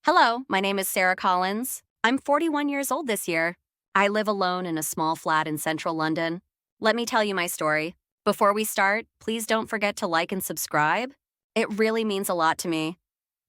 Hello, my name is Sarah Collins. I'm 41 years old this year. I live alone in a small flat in central London. Let me tell you my story. Before we start, please don't forget to like and subscribe. It really means a lot to me.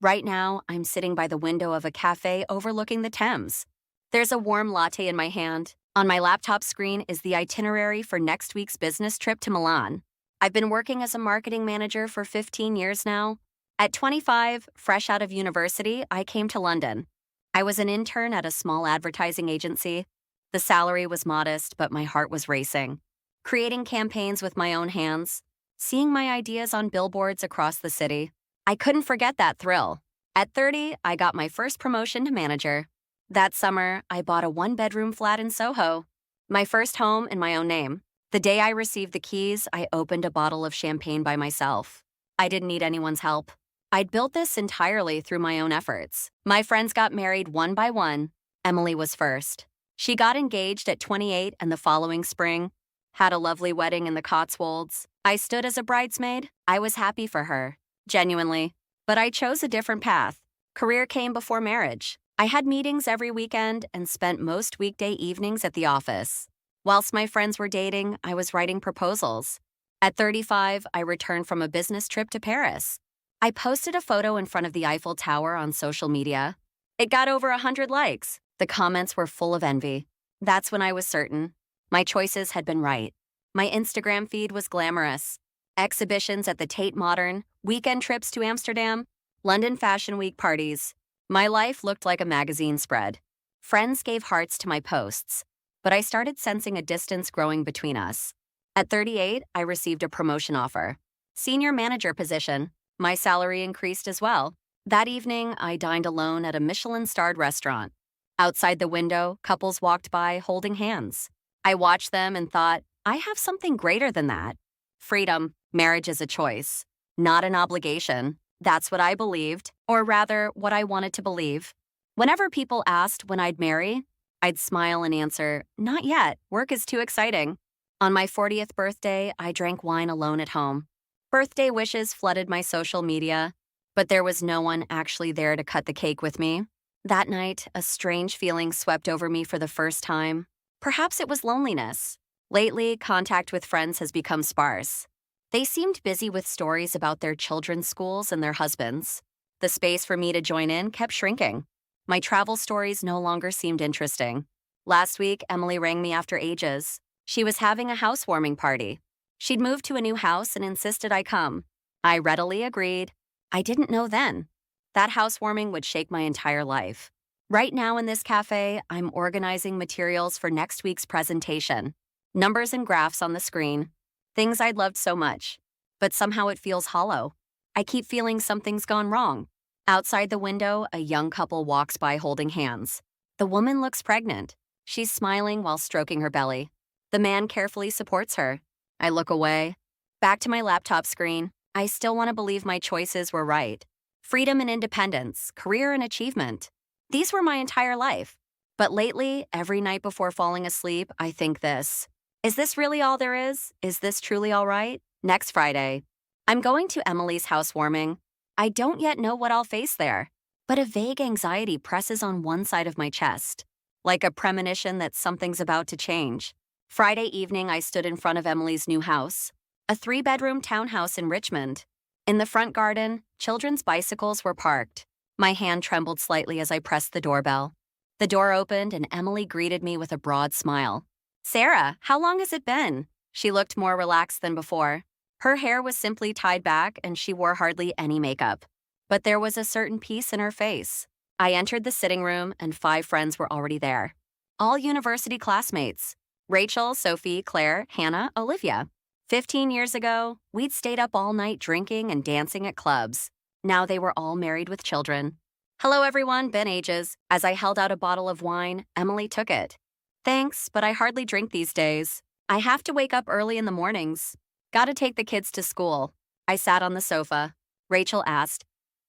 Right now, I'm sitting by the window of a cafe overlooking the Thames. There's a warm latte in my hand. On my laptop screen is the itinerary for next week's business trip to Milan. I've been working as a marketing manager for 15 years now. At 25, fresh out of university, I came to London. I was an intern at a small advertising agency. The salary was modest, but my heart was racing. Creating campaigns with my own hands, seeing my ideas on billboards across the city. I couldn't forget that thrill. At 30, I got my first promotion to manager. That summer, I bought a one-bedroom flat in Soho, my first home in my own name. The day I received the keys, I opened a bottle of champagne by myself. I didn't need anyone's help. I'd built this entirely through my own efforts. My friends got married one by one. Emily was first. She got engaged at 28 and the following spring, had a lovely wedding in the Cotswolds. I stood as a bridesmaid. I was happy for her, genuinely. But I chose a different path. Career came before marriage. I had meetings every weekend and spent most weekday evenings at the office. Whilst my friends were dating, I was writing proposals. At 35, I returned from a business trip to Paris. I posted a photo in front of the Eiffel Tower on social media. It got over 100 likes. The comments were full of envy. That's when I was certain. My choices had been right. My Instagram feed was glamorous. Exhibitions at the Tate Modern, weekend trips to Amsterdam, London Fashion Week parties. My life looked like a magazine spread. Friends gave hearts to my posts, but I started sensing a distance growing between us. At 38, I received a promotion offer. Senior manager position. My salary increased as well. That evening, I dined alone at a Michelin-starred restaurant. Outside the window, couples walked by holding hands. I watched them and thought, I have something greater than that. Freedom. Marriage is a choice, not an obligation. That's what I believed, or rather, what I wanted to believe. Whenever people asked when I'd marry, I'd smile and answer, not yet, work is too exciting. On my 40th birthday, I drank wine alone at home. Birthday wishes flooded my social media, but there was no one actually there to cut the cake with me. That night, a strange feeling swept over me for the first time. Perhaps it was loneliness. Lately, contact with friends has become sparse. They seemed busy with stories about their children's schools and their husbands. The space for me to join in kept shrinking. My travel stories no longer seemed interesting. Last week, Emily rang me after ages. She was having a housewarming party. She'd moved to a new house and insisted I come. I readily agreed. I didn't know then. That housewarming would shake my entire life. Right now in this cafe, I'm organizing materials for next week's presentation. Numbers and graphs on the screen. Things I'd loved so much. But somehow it feels hollow. I keep feeling something's gone wrong. Outside the window, a young couple walks by holding hands. The woman looks pregnant. She's smiling while stroking her belly. The man carefully supports her. I look away. Back to my laptop screen. I still want to believe my choices were right. Freedom and independence, career and achievement. These were my entire life. But lately, every night before falling asleep, I think this. Is this really all there is? Is this truly all right? Next Friday, I'm going to Emily's housewarming. I don't yet know what I'll face there, but a vague anxiety presses on one side of my chest, like a premonition that something's about to change. Friday evening, I stood in front of Emily's new house, a 3-bedroom townhouse in Richmond. In the front garden, children's bicycles were parked. My hand trembled slightly as I pressed the doorbell. The door opened and Emily greeted me with a broad smile. Sarah, how long has it been? She looked more relaxed than before. Her hair was simply tied back and she wore hardly any makeup. But there was a certain peace in her face. I entered the sitting room and 5 friends were already there. All university classmates. Rachel, Sophie, Claire, Hannah, Olivia. 15 years ago, we'd stayed up all night drinking and dancing at clubs. Now they were all married with children. Hello everyone, been ages. As I held out a bottle of wine, Emily took it. Thanks, but I hardly drink these days. I have to wake up early in the mornings. Gotta take the kids to school. I sat on the sofa. Rachel asked,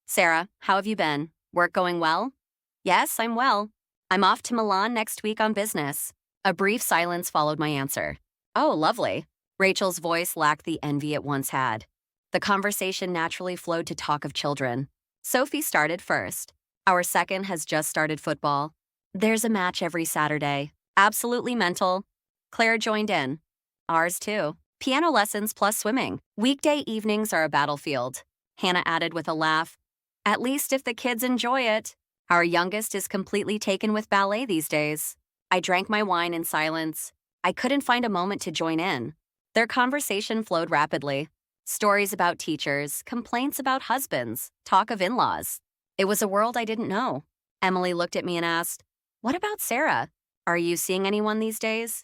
Sarah, how have you been? Work going well? Yes, I'm well. I'm off to Milan next week on business. A brief silence followed my answer. Oh, lovely. Rachel's voice lacked the envy it once had. The conversation naturally flowed to talk of children. Sophie started first. Our second has just started football. There's a match every Saturday. Absolutely mental. Claire joined in. Ours too. Piano lessons plus swimming. Weekday evenings are a battlefield. Hannah added with a laugh. At least if the kids enjoy it. Our youngest is completely taken with ballet these days. I drank my wine in silence. I couldn't find a moment to join in. Their conversation flowed rapidly. Stories about teachers, complaints about husbands, talk of in-laws. It was a world I didn't know. Emily looked at me and asked, "What about Sarah? Are you seeing anyone these days?"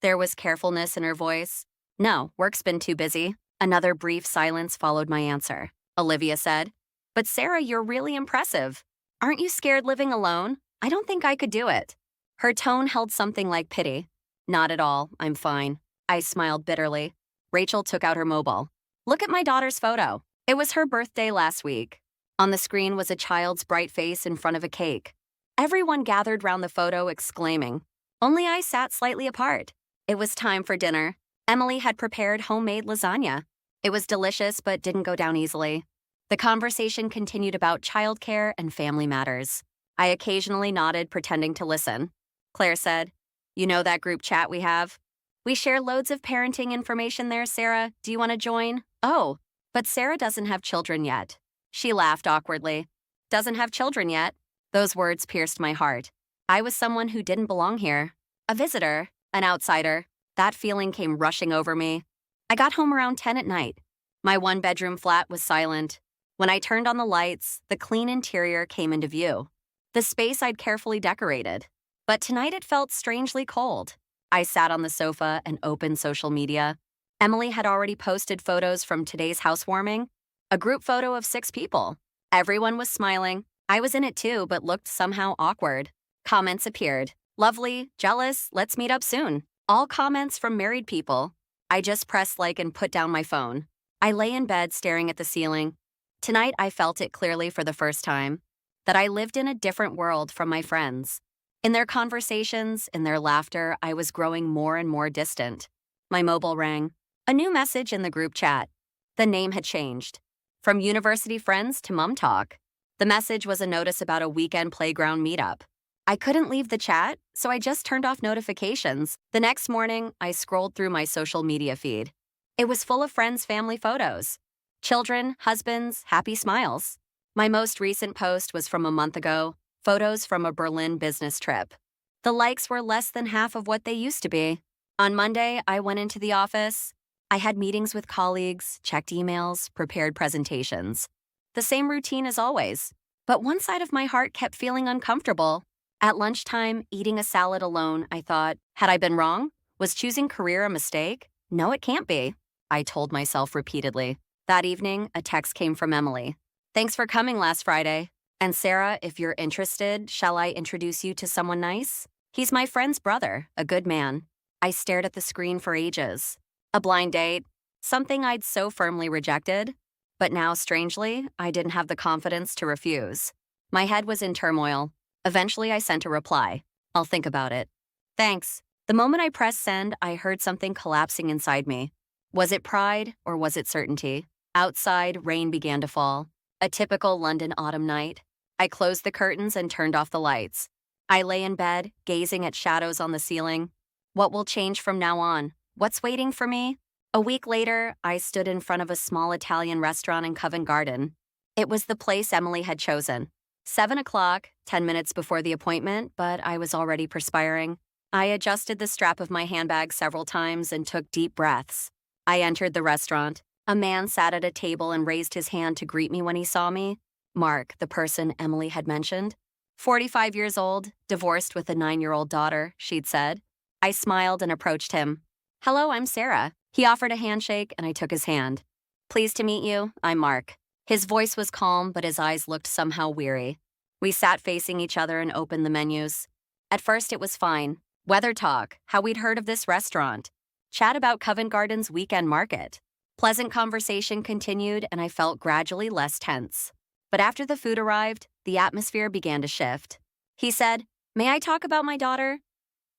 There was carefulness in her voice. "No, work's been too busy." Another brief silence followed my answer. Olivia said, "But Sarah, you're really impressive. Aren't you scared living alone? I don't think I could do it." Her tone held something like pity. "Not at all, I'm fine." I smiled bitterly. Rachel took out her mobile. "Look at my daughter's photo. It was her birthday last week." On the screen was a child's bright face in front of a cake. Everyone gathered round the photo exclaiming. Only I sat slightly apart. It was time for dinner. Emily had prepared homemade lasagna. It was delicious but didn't go down easily. The conversation continued about childcare and family matters. I occasionally nodded, pretending to listen. Claire said, "You know that group chat we have? We share loads of parenting information there, Sarah. Do you want to join?" "Oh, but Sarah doesn't have children yet." She laughed awkwardly. "Doesn't have children yet?" Those words pierced my heart. I was someone who didn't belong here. A visitor, an outsider. That feeling came rushing over me. I got home around 10 at night. My one-bedroom flat was silent. When I turned on the lights, the clean interior came into view. The space I'd carefully decorated. But tonight it felt strangely cold. I sat on the sofa and opened social media. Emily had already posted photos from today's housewarming. A group photo of 6 people. Everyone was smiling. I was in it too, but looked somehow awkward. Comments appeared. "Lovely, jealous, let's meet up soon." All comments from married people. I just pressed like and put down my phone. I lay in bed staring at the ceiling. Tonight I felt it clearly for the first time. That I lived in a different world from my friends. In their conversations, in their laughter, I was growing more and more distant. My mobile rang. A new message in the group chat. The name had changed. From university friends to mum talk. The message was a notice about a weekend playground meetup. I couldn't leave the chat, so I just turned off notifications. The next morning, I scrolled through my social media feed. It was full of friends' family photos. Children, husbands, happy smiles. My most recent post was from a month ago, photos from a Berlin business trip. The likes were less than half of what they used to be. On Monday, I went into the office. I had meetings with colleagues, checked emails, prepared presentations. The same routine as always. But one side of my heart kept feeling uncomfortable. At lunchtime, eating a salad alone, I thought, had I been wrong? Was choosing career a mistake? No, it can't be. I told myself repeatedly. That evening, a text came from Emily. "Thanks for coming last Friday. And Sarah, if you're interested, shall I introduce you to someone nice? He's my friend's brother, a good man." I stared at the screen for ages. A blind date, something I'd so firmly rejected. But now, strangely, I didn't have the confidence to refuse. My head was in turmoil. Eventually, I sent a reply. "I'll think about it." "Thanks." The moment I pressed send, I heard something collapsing inside me. Was it pride or was it certainty? Outside, rain began to fall. A typical London autumn night. I closed the curtains and turned off the lights. I lay in bed, gazing at shadows on the ceiling. What will change from now on? What's waiting for me? A week later, I stood in front of a small Italian restaurant in Covent Garden. It was the place Emily had chosen. 7 o'clock, 10 minutes before the appointment, but I was already perspiring. I adjusted the strap of my handbag several times and took deep breaths. I entered the restaurant. A man sat at a table and raised his hand to greet me when he saw me. Mark, the person Emily had mentioned. 45 years old, divorced with a 9-year-old daughter, she'd said. I smiled and approached him. "Hello, I'm Sarah." He offered a handshake and I took his hand. "Pleased to meet you, I'm Mark." His voice was calm, but his eyes looked somehow weary. We sat facing each other and opened the menus. At first it was fine. Weather talk, how we'd heard of this restaurant. Chat about Covent Garden's weekend market. Pleasant conversation continued and I felt gradually less tense. But after the food arrived, the atmosphere began to shift. He said, "May I talk about my daughter?"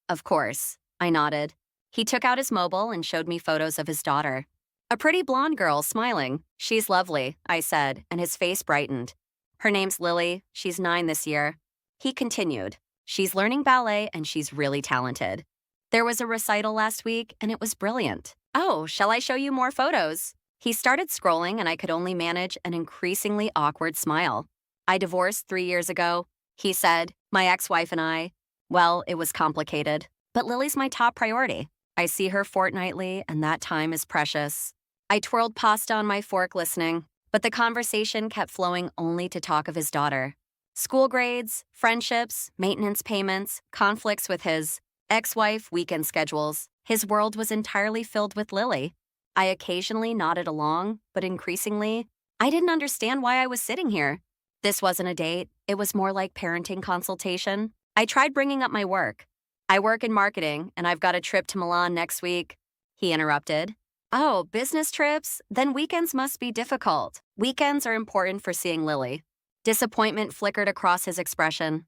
"Of course," I nodded. He took out his mobile and showed me photos of his daughter. "A pretty blonde girl, smiling. She's lovely," I said, and his face brightened. Her name's Lily. She's 9 this year. He continued. She's learning ballet and she's really talented. There was a recital last week and it was brilliant. Oh, shall I show you more photos? He started scrolling and I could only manage an increasingly awkward smile. I divorced 3 years ago. He said, my ex-wife and I. Well, it was complicated. But Lily's my top priority. I see her fortnightly and that time is precious. I twirled pasta on my fork listening, but the conversation kept flowing only to talk of his daughter. School grades, friendships, maintenance payments, conflicts with his ex-wife, weekend schedules. His world was entirely filled with Lily. I occasionally nodded along, but increasingly, I didn't understand why I was sitting here. This wasn't a date. It was more like parenting consultation. I tried bringing up my work. I work in marketing, and I've got a trip to Milan next week. He interrupted. Oh, business trips? Then weekends must be difficult. Weekends are important for seeing Lily. Disappointment flickered across his expression.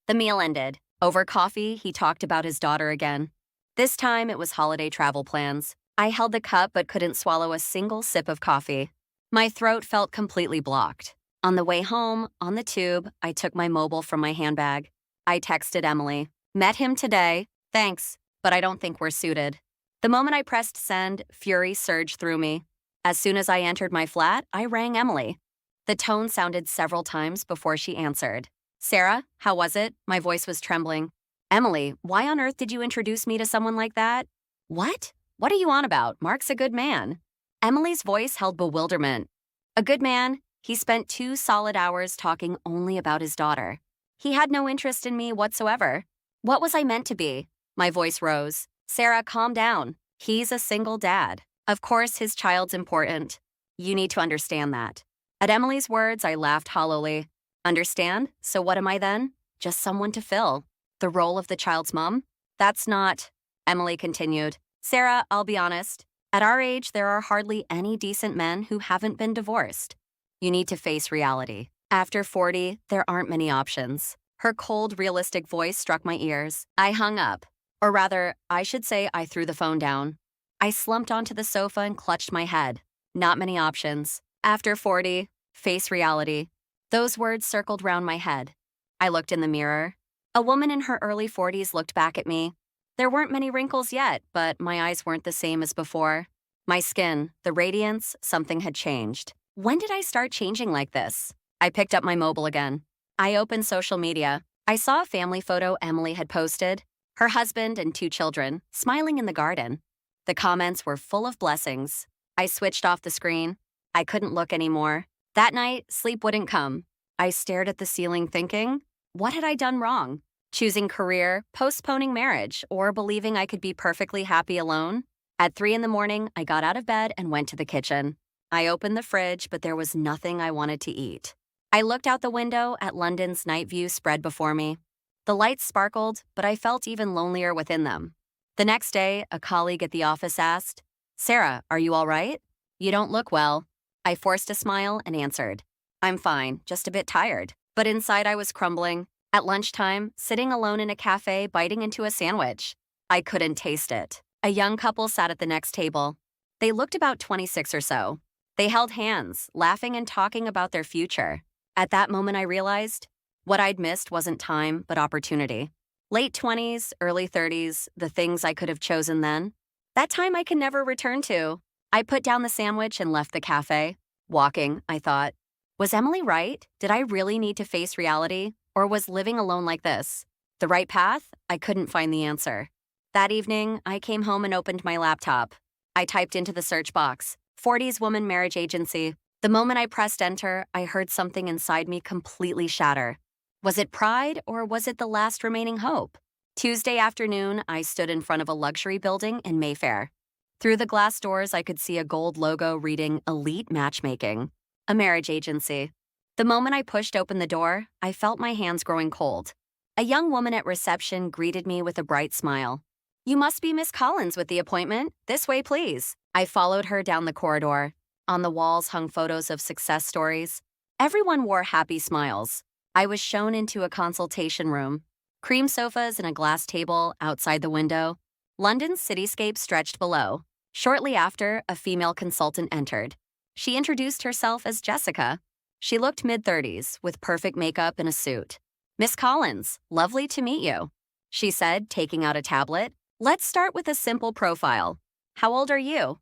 The meal ended. Over coffee, he talked about his daughter again. This time, it was holiday travel plans. I held the cup but couldn't swallow a single sip of coffee. My throat felt completely blocked. On the way home, on the tube, I took my mobile from my handbag. I texted Emily. Met him today. Thanks, but I don't think we're suited. The moment I pressed send, fury surged through me. As soon as I entered my flat, I rang Emily. The tone sounded several times before she answered. Sarah, how was it? My voice was trembling. Emily, why on earth did you introduce me to someone like that? What? What are you on about? Mark's a good man. Emily's voice held bewilderment. A good man? He spent 2 solid hours talking only about his daughter. He had no interest in me whatsoever. What was I meant to be? My voice rose. Sarah, calm down. He's a single dad. Of course, his child's important. You need to understand that. At Emily's words, I laughed hollowly. Understand? So what am I then? Just someone to fill. The role of the child's mom? That's not. Emily continued. Sarah, I'll be honest. At our age, there are hardly any decent men who haven't been divorced. You need to face reality. After 40, there aren't many options. Her cold, realistic voice struck my ears. I hung up. Or rather, I should say I threw the phone down. I slumped onto the sofa and clutched my head. Not many options. After 40, face reality. Those words circled round my head. I looked in the mirror. A woman in her early 40s looked back at me. There weren't many wrinkles yet, but my eyes weren't the same as before. My skin, the radiance, something had changed. When did I start changing like this? I picked up my mobile again. I opened social media. I saw a family photo Emily had posted. Her husband and 2 children, smiling in the garden. The comments were full of blessings. I switched off the screen. I couldn't look anymore. That night, sleep wouldn't come. I stared at the ceiling thinking, what had I done wrong? Choosing career, postponing marriage, or believing I could be perfectly happy alone? At 3 a.m, I got out of bed and went to the kitchen. I opened the fridge, but there was nothing I wanted to eat. I looked out the window at London's night view spread before me. The lights sparkled, but I felt even lonelier within them. The next day, a colleague at the office asked, Sarah, are you all right? You don't look well. I forced a smile and answered, I'm fine, just a bit tired. But inside I was crumbling. At lunchtime, sitting alone in a cafe biting into a sandwich. I couldn't taste it. A young couple sat at the next table. They looked about 26 or so. They held hands, laughing and talking about their future. At that moment I realized, what I'd missed wasn't time, but opportunity. Late 20s, early 30s, the things I could have chosen then. That time I can never return to. I put down the sandwich and left the cafe. Walking, I thought, was Emily right? Did I really need to face reality? Or was living alone like this the right path? I couldn't find the answer. That evening, I came home and opened my laptop. I typed into the search box, 40s Woman Marriage Agency. The moment I pressed enter, I heard something inside me completely shatter. Was it pride or was it the last remaining hope? Tuesday afternoon, I stood in front of a luxury building in Mayfair. Through the glass doors, I could see a gold logo reading Elite Matchmaking, a marriage agency. The moment I pushed open the door, I felt my hands growing cold. A young woman at reception greeted me with a bright smile. You must be Miss Collins with the appointment. This way, please. I followed her down the corridor. On the walls hung photos of success stories. Everyone wore happy smiles. I was shown into a consultation room. Cream sofas and a glass table outside the window. London's cityscape stretched below. Shortly after, a female consultant entered. She introduced herself as Jessica. She looked mid-30s with perfect makeup and a suit. "Miss Collins, lovely to meet you," she said, taking out a tablet. "Let's start with a simple profile. How old are you?"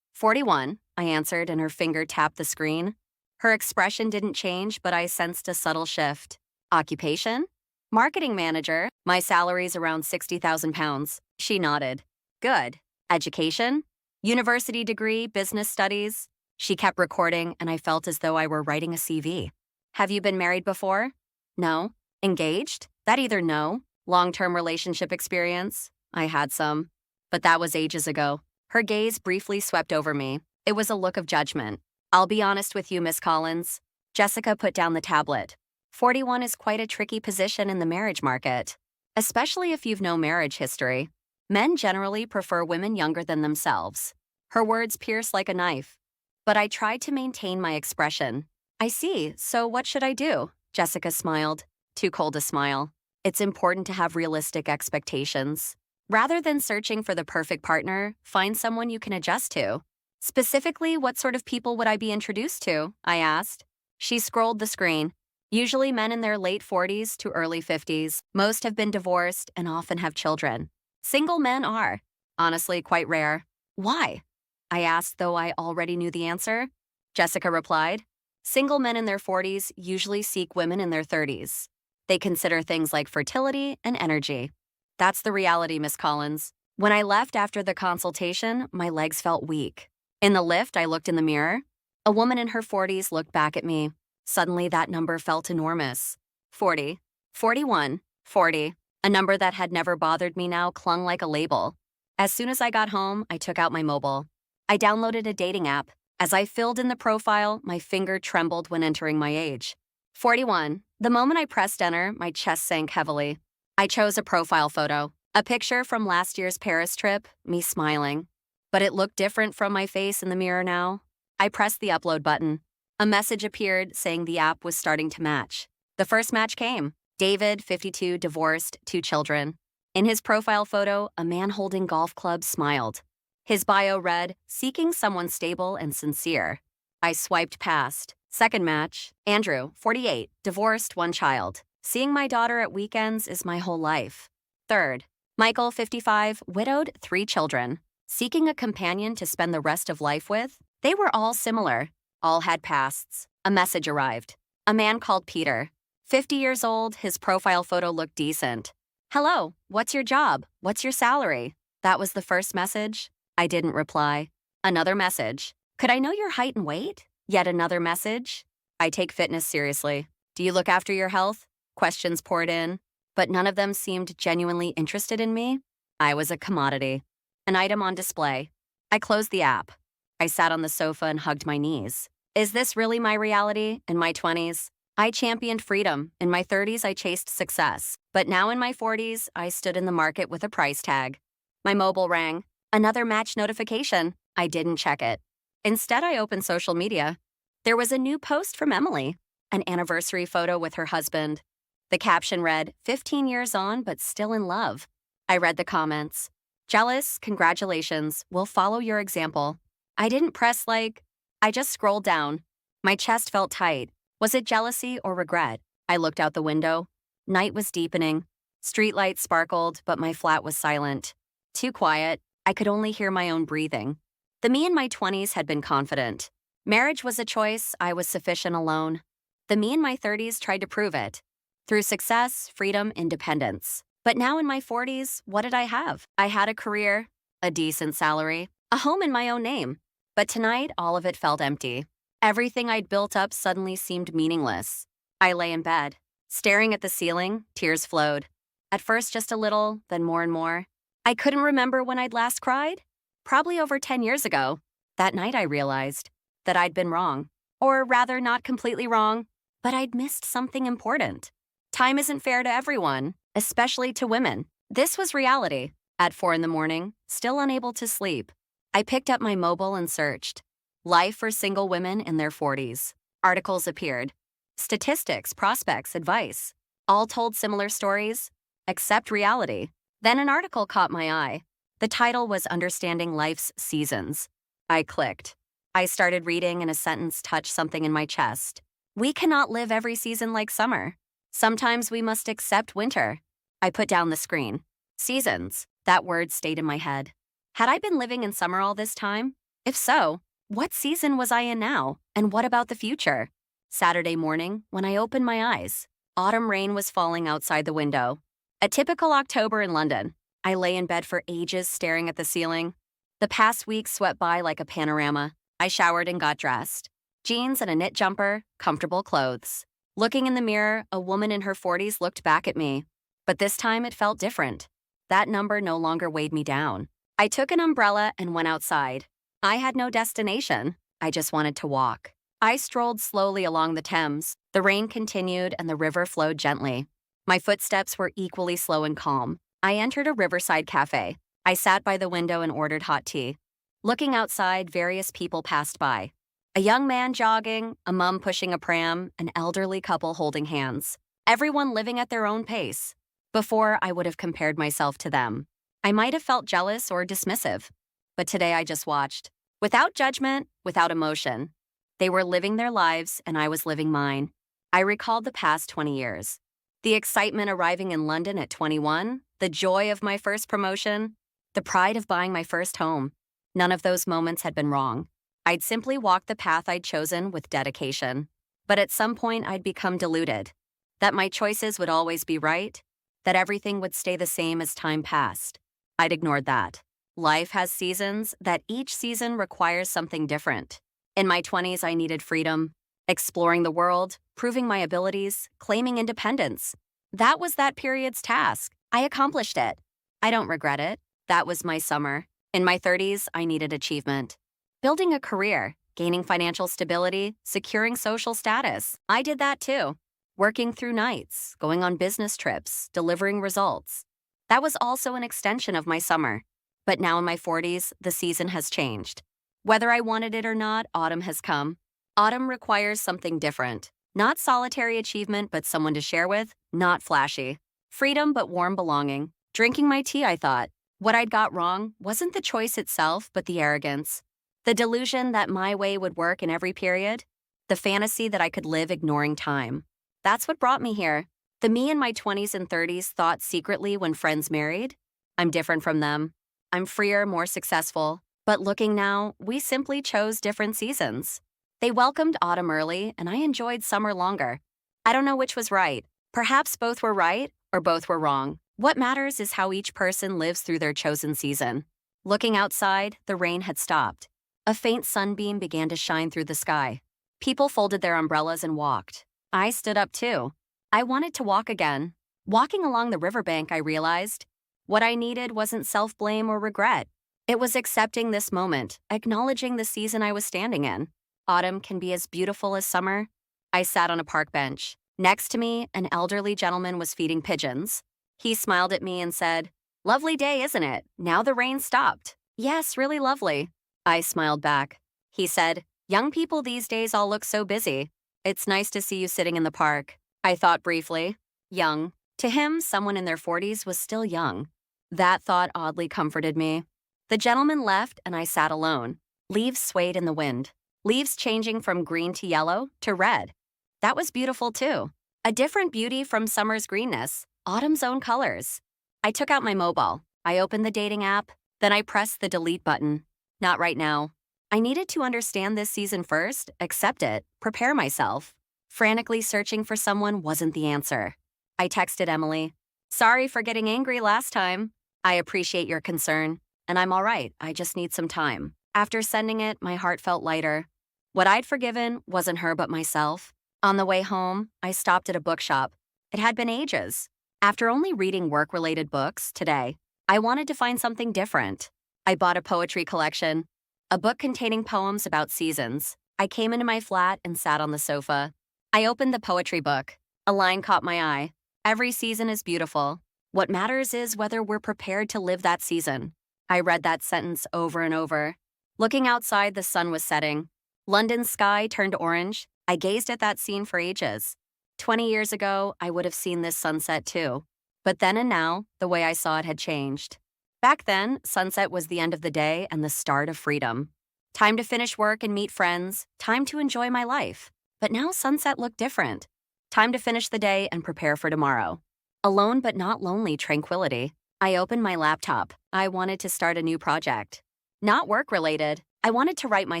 41, I answered, and her finger tapped the screen. Her expression didn't change, but I sensed a subtle shift. "Occupation?" "Marketing manager. My salary's around 60,000 pounds. She nodded. "Good. Education?" "University degree, business studies." She kept recording, and I felt as though I were writing a CV. "Have you been married before?" "No." "Engaged?" "That either no." "Long-term relationship experience?" "I had some. But that was ages ago." Her gaze briefly swept over me. It was a look of judgment. "I'll be honest with you, Miss Collins." Jessica put down the tablet. 41 is quite a tricky position in the marriage market, especially if you've no marriage history. Men generally prefer women younger than themselves. Her words pierced like a knife. But I tried to maintain my expression. "I see, so what should I do?" Jessica smiled. Too cold to smile. "It's important to have realistic expectations. Rather than searching for the perfect partner, find someone you can adjust to." "Specifically, what sort of people would I be introduced to?" I asked. She scrolled the screen. "Usually men in their late 40s to early 50s. Most have been divorced and often have children. Single men are, honestly, quite rare." "Why?" I asked, though I already knew the answer. Jessica replied, "Single men in their 40s usually seek women in their 30s. They consider things like fertility and energy." That's the reality, Miss Collins. When I left after the consultation, my legs felt weak. In the lift, I looked in the mirror. A woman in her 40s looked back at me. Suddenly, that number felt enormous. 40, 41, 40. A number that had never bothered me now clung like a label. As soon as I got home, I took out my mobile. I downloaded a dating app. As I filled in the profile, my finger trembled when entering my age. 41. The moment I pressed enter, my chest sank heavily. I chose a profile photo, a picture from last year's Paris trip, me smiling. But it looked different from my face in the mirror now. I pressed the upload button. A message appeared saying the app was starting to match. The first match came. David, 52, divorced, 2 children. In his profile photo, a man holding golf clubs smiled. His bio read, "Seeking someone stable and sincere." I swiped past. Second match, Andrew, 48, divorced, 1 child. "Seeing my daughter at weekends is my whole life." Third, Michael, 55, widowed, 3 children. Seeking a companion to spend the rest of life with? They were all similar. All had pasts. A message arrived. A man called Peter. 50 years old, his profile photo looked decent. "Hello, what's your job? What's your salary?" That was the first message. I didn't reply. Another message. "Could I know your height and weight?" Yet another message. I take fitness seriously. "Do you look after your health?" Questions poured in, but none of them seemed genuinely interested in me. I was a commodity. An item on display. I closed the app. I sat on the sofa and hugged my knees. Is this really my reality? In my 20s, I championed freedom. In my 30s, I chased success. But now in my 40s, I stood in the market with a price tag. My mobile rang. Another match notification. I didn't check it. Instead, I opened social media. There was a new post from Emily, an anniversary photo with her husband. The caption read, 15 years on, but still in love. I read the comments. "Jealous, congratulations, we'll follow your example." I didn't press like. I just scrolled down. My chest felt tight. Was it jealousy or regret? I looked out the window. Night was deepening. Streetlights sparkled, but my flat was silent. Too quiet. I could only hear my own breathing. The me in my 20s had been confident. Marriage was a choice, I was sufficient alone. The me in my 30s tried to prove it. Through success, freedom, independence. But now in my 40s, what did I have? I had a career, a decent salary, a home in my own name. But tonight, all of it felt empty. Everything I'd built up suddenly seemed meaningless. I lay in bed. Staring at the ceiling, tears flowed. At first just a little, then more and more. I couldn't remember when I'd last cried. Probably over 10 years ago. That night I realized that I'd been wrong. Or rather, not completely wrong, but I'd missed something important. Time isn't fair to everyone, especially to women. This was reality. At 4 in the morning, still unable to sleep, I picked up my mobile and searched. Life for single women in their 40s. Articles appeared. Statistics, prospects, advice. All told similar stories, except reality. Then an article caught my eye. The title was Understanding Life's Seasons. I clicked. I started reading and a sentence touched something in my chest. We cannot live every season like summer. Sometimes we must accept winter. I put down the screen. Seasons. That word stayed in my head. Had I been living in summer all this time? If so, what season was I in now? And what about the future? Saturday morning, when I opened my eyes, autumn rain was falling outside the window. A typical October in London. I lay in bed for ages staring at the ceiling. The past week swept by like a panorama. I showered and got dressed. Jeans and a knit jumper, comfortable clothes. Looking in the mirror, a woman in her 40s looked back at me. But this time it felt different. That number no longer weighed me down. I took an umbrella and went outside. I had no destination. I just wanted to walk. I strolled slowly along the Thames. The rain continued and the river flowed gently. My footsteps were equally slow and calm. I entered a riverside cafe. I sat by the window and ordered hot tea. Looking outside, various people passed by. A young man jogging, a mum pushing a pram, an elderly couple holding hands. Everyone living at their own pace. Before, I would have compared myself to them. I might have felt jealous or dismissive. But today I just watched. Without judgment, without emotion. They were living their lives and I was living mine. I recalled the past 20 years. The excitement arriving in London at 21, the joy of my first promotion, the pride of buying my first home. None of those moments had been wrong. I'd simply walked the path I'd chosen with dedication. But at some point I'd become deluded. That my choices would always be right. That everything would stay the same as time passed. I'd ignored that. Life has seasons, that each season requires something different. In my 20s, I needed freedom, exploring the world, proving my abilities, claiming independence. That was that period's task. I accomplished it. I don't regret it. That was my summer. In my 30s, I needed achievement. Building a career, gaining financial stability, securing social status. I did that too. Working through nights, going on business trips, delivering results. That was also an extension of my summer. But now in my 40s, the season has changed. Whether I wanted it or not, autumn has come. Autumn requires something different. Not solitary achievement, but someone to share with. Not flashy. Freedom, but warm belonging. Drinking my tea, I thought. What I'd got wrong wasn't the choice itself, but the arrogance. The delusion that my way would work in every period. The fantasy that I could live ignoring time. That's what brought me here. The me in my 20s and 30s thought secretly when friends married. I'm different from them. I'm freer, more successful. But looking now, we simply chose different seasons. They welcomed autumn early, and I enjoyed summer longer. I don't know which was right. Perhaps both were right, or both were wrong. What matters is how each person lives through their chosen season. Looking outside, the rain had stopped. A faint sunbeam began to shine through the sky. People folded their umbrellas and walked. I stood up too. I wanted to walk again. Walking along the riverbank, I realized what I needed wasn't self-blame or regret. It was accepting this moment, acknowledging the season I was standing in. Autumn can be as beautiful as summer. I sat on a park bench. Next to me, an elderly gentleman was feeding pigeons. He smiled at me and said, "Lovely day, isn't it? Now the rain stopped." "Yes, really lovely." I smiled back. He said, "Young people these days all look so busy. It's nice to see you sitting in the park." I thought briefly. Young. To him, someone in their 40s was still young. That thought oddly comforted me. The gentleman left and I sat alone. Leaves swayed in the wind. Leaves changing from green to yellow to red. That was beautiful too. A different beauty from summer's greenness, autumn's own colors. I took out my mobile. I opened the dating app. Then I pressed the delete button. Not right now. I needed to understand this season first, accept it, prepare myself. Frantically searching for someone wasn't the answer. I texted Emily. "Sorry for getting angry last time. I appreciate your concern. And I'm all right, I just need some time." After sending it, my heart felt lighter. What I'd forgiven wasn't her but myself. On the way home, I stopped at a bookshop. It had been ages. After only reading work-related books today, I wanted to find something different. I bought a poetry collection, a book containing poems about seasons. I came into my flat and sat on the sofa. I opened the poetry book. A line caught my eye. "Every season is beautiful. What matters is whether we're prepared to live that season." I read that sentence over and over. Looking outside, the sun was setting. London's sky turned orange. I gazed at that scene for ages. 20 years ago, I would have seen this sunset too. But then and now, the way I saw it had changed. Back then, sunset was the end of the day and the start of freedom. Time to finish work and meet friends. Time to enjoy my life. But now sunset looked different. Time to finish the day and prepare for tomorrow. Alone but not lonely tranquility. I opened my laptop. I wanted to start a new project. Not work-related. I wanted to write my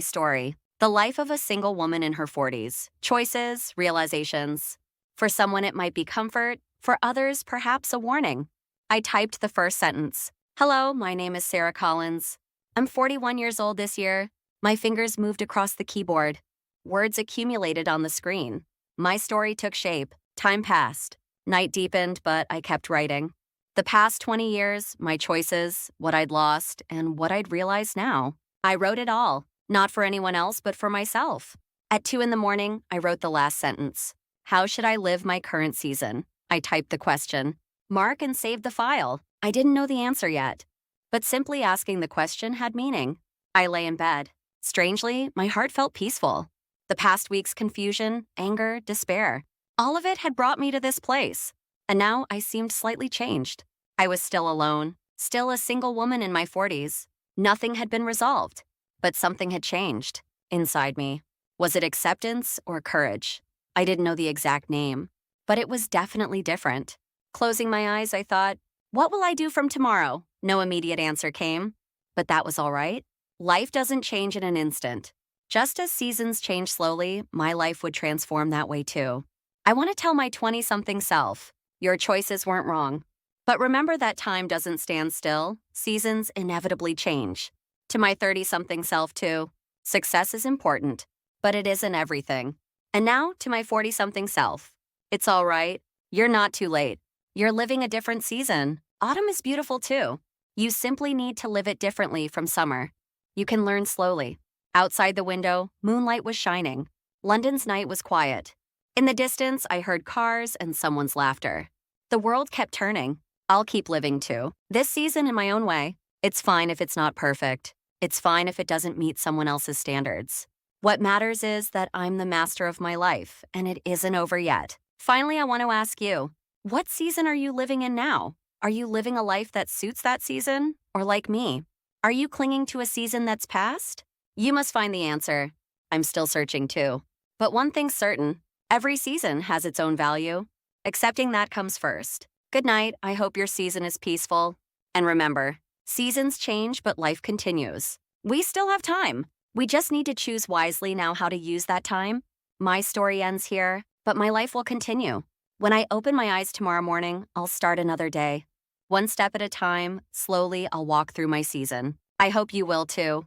story. The life of a single woman in her 40s. Choices, realizations. For someone it might be comfort. For others, perhaps a warning. I typed the first sentence. Hello, my name is Sarah Collins. I'm 41 years old this year. My fingers moved across the keyboard. Words accumulated on the screen. My story took shape. Time passed. Night deepened, but I kept writing. The past 20 years, my choices, what I'd lost, and what I'd realized now. I wrote it all, not for anyone else, but for myself. At 2 in the morning, I wrote the last sentence. How should I live my current season? I typed the question. Mark and saved the file. I didn't know the answer yet. But simply asking the question had meaning. I lay in bed. Strangely, my heart felt peaceful. The past week's confusion, anger, despair, all of it had brought me to this place. And now I seemed slightly changed. I was still alone, still a single woman in my 40s. Nothing had been resolved, but something had changed inside me. Was it acceptance or courage? I didn't know the exact name, but it was definitely different. Closing my eyes, I thought, what will I do from tomorrow? No immediate answer came, but that was all right. Life doesn't change in an instant. Just as seasons change slowly, my life would transform that way too. I want to tell my 20-something self, your choices weren't wrong. But remember that time doesn't stand still. Seasons inevitably change. To my 30-something self too, success is important, but it isn't everything. And now to my 40-something self, it's all right. You're not too late. You're living a different season. Autumn is beautiful too. You simply need to live it differently from summer. You can learn slowly. Outside the window, moonlight was shining. London's night was quiet. In the distance, I heard cars and someone's laughter. The world kept turning. I'll keep living too. This season in my own way. It's fine if it's not perfect. It's fine if it doesn't meet someone else's standards. What matters is that I'm the master of my life, and it isn't over yet. Finally, I want to ask you, what season are you living in now? Are you living a life that suits that season? Or like me, are you clinging to a season that's past? You must find the answer. I'm still searching too. But one thing's certain, every season has its own value. Accepting that comes first. Good night. I hope your season is peaceful. And remember, seasons change, but life continues. We still have time. We just need to choose wisely now how to use that time. My story ends here, but my life will continue. When I open my eyes tomorrow morning, I'll start another day. One step at a time, slowly I'll walk through my season. I hope you will too.